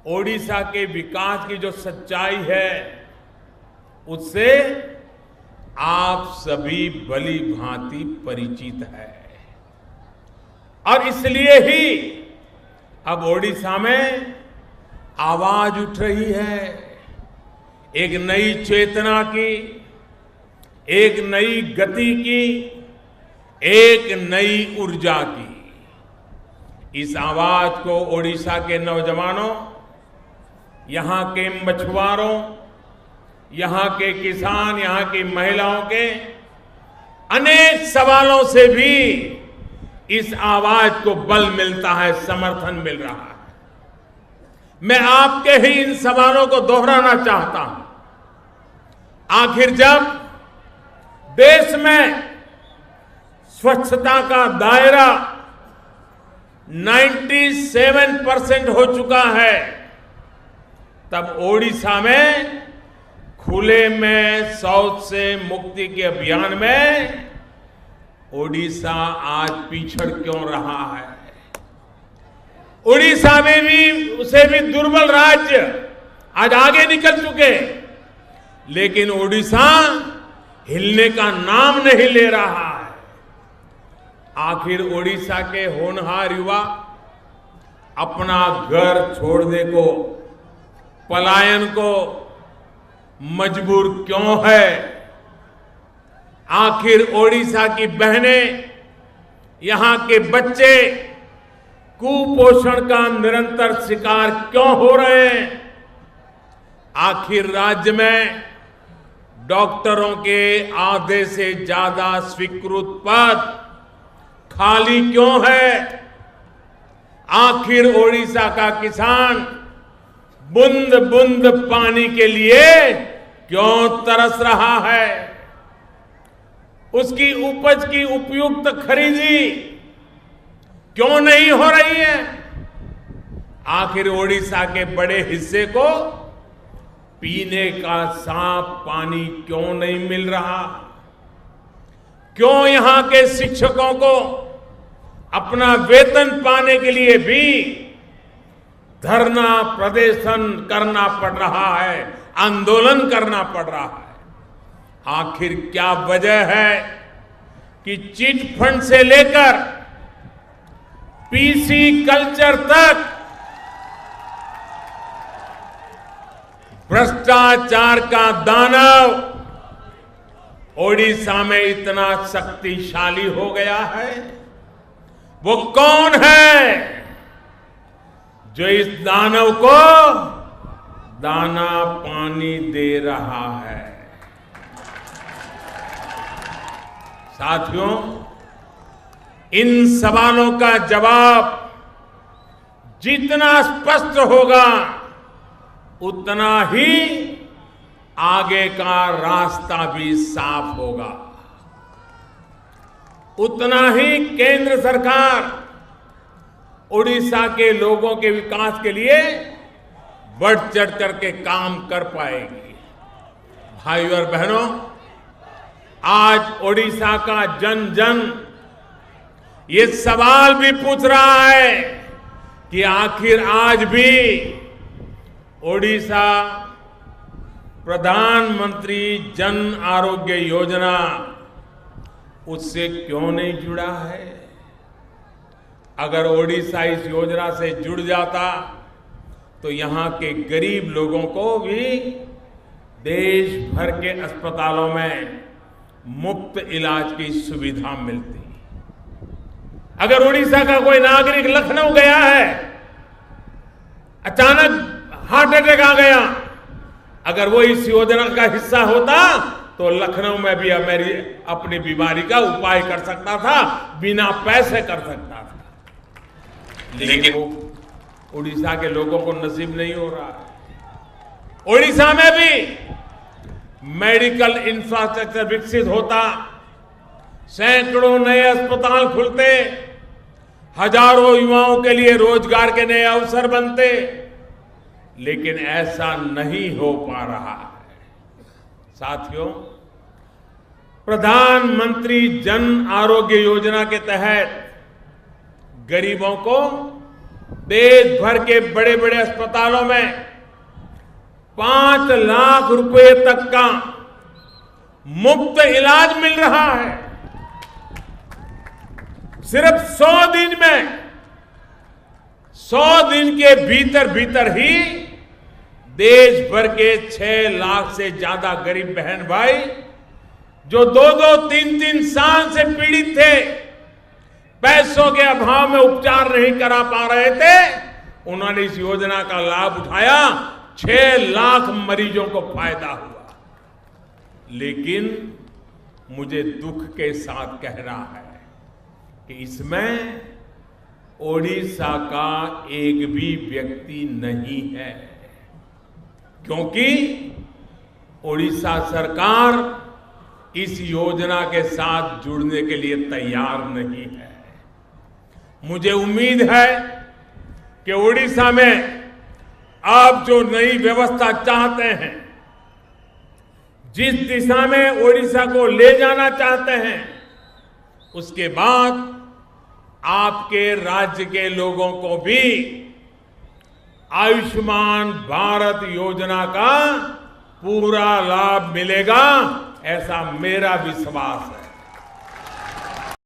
ओडिशा के विकास की जो सच्चाई है उससे आप सभी भली भांति परिचित है और इसलिए ही अब ओडिशा में आवाज उठ रही है एक नई चेतना की, एक नई गति की, एक नई ऊर्जा की। इस आवाज को ओडिशा के नौजवानों, यहां के मछुआरों, यहां के किसान, यहां की महिलाओं के अनेक सवालों से भी इस आवाज को बल मिलता है, समर्थन मिल रहा है। मैं आपके ही इन सवालों को दोहराना चाहता हूं। आखिर जब देश में स्वच्छता का दायरा 97% हो चुका है, तब ओडिशा में खुले में शौच से मुक्ति के अभियान में ओडिशा आज पिछड़ क्यों रहा है? ओडिशा में भी उसे भी दुर्बल राज्य आज आगे निकल चुके, लेकिन ओडिशा हिलने का नाम नहीं ले रहा है। आखिर ओडिशा के होनहार युवा अपना घर छोड़ने को, पलायन को मजबूर क्यों है? आखिर ओडिशा की बहनें, यहां के बच्चे कुपोषण का निरंतर शिकार क्यों हो रहे हैं? आखिर राज्य में डॉक्टरों के आधे से ज्यादा स्वीकृत पद खाली क्यों है? आखिर ओडिशा का किसान बूंद बूंद पानी के लिए क्यों तरस रहा है? उसकी उपज की उपयुक्त खरीदी क्यों नहीं हो रही है? आखिर ओडिशा के बड़े हिस्से को पीने का साफ पानी क्यों नहीं मिल रहा? क्यों यहां के शिक्षकों को अपना वेतन पाने के लिए भी धरना प्रदर्शन करना पड़ रहा है, आंदोलन करना पड़ रहा है? आखिर क्या वजह है कि चिट फंड से लेकर पीसी कल्चर तक भ्रष्टाचार का दानव ओडिशा में इतना शक्तिशाली हो गया है? वो कौन है जो इस दानव को दाना पानी दे रहा है? साथियों, इन सवालों का जवाब जितना स्पष्ट होगा उतना ही आगे का रास्ता भी साफ होगा, उतना ही केंद्र सरकार ओडिशा के लोगों के विकास के लिए बढ़ चढ़ करके काम कर पाएगी। भाइयों और बहनों, आज ओडिशा का जन जन ये सवाल भी पूछ रहा है कि आखिर आज भी ओडिशा प्रधानमंत्री जन आरोग्य योजना उससे क्यों नहीं जुड़ा है? अगर ओडिशा इस योजना से जुड़ जाता तो यहां के गरीब लोगों को भी देश भर के अस्पतालों में मुफ्त इलाज की सुविधा मिलती। अगर ओडिशा का कोई नागरिक लखनऊ गया है, अचानक हार्ट अटैक आ गया, अगर वो इस योजना का हिस्सा होता तो लखनऊ में भी मेरी अपनी बीमारी का उपाय कर सकता था, बिना पैसे कर सकता था। लेकिन वो उड़ीसा के लोगों को नसीब नहीं हो रहा है। ओडिशा में भी मेडिकल इंफ्रास्ट्रक्चर विकसित होता, सैकड़ों नए अस्पताल खुलते, हजारों युवाओं के लिए रोजगार के नए अवसर बनते, लेकिन ऐसा नहीं हो पा रहा है। साथियों, प्रधानमंत्री जन आरोग्य योजना के तहत गरीबों को देश भर के बड़े बड़े अस्पतालों में 5 लाख रुपए तक का मुफ्त इलाज मिल रहा है। सिर्फ 100 दिन में, 100 दिन के भीतर भीतर ही देश भर के 6 लाख से ज्यादा गरीब बहन भाई जो 2-2, 3-3 साल से पीड़ित थे, पैसों के अभाव में उपचार नहीं करा पा रहे थे, उन्होंने इस योजना का लाभ उठाया। 6 लाख मरीजों को फायदा हुआ। लेकिन मुझे दुख के साथ कहना है कि इसमें ओडिशा का एक भी व्यक्ति नहीं है, क्योंकि ओडिशा सरकार इस योजना के साथ जुड़ने के लिए तैयार नहीं है। मुझे उम्मीद है कि ओडिशा में आप जो नई व्यवस्था चाहते हैं, जिस दिशा में ओडिशा को ले जाना चाहते हैं, उसके बाद आपके राज्य के लोगों को भी आयुष्मान भारत योजना का पूरा लाभ मिलेगा, ऐसा मेरा विश्वास है।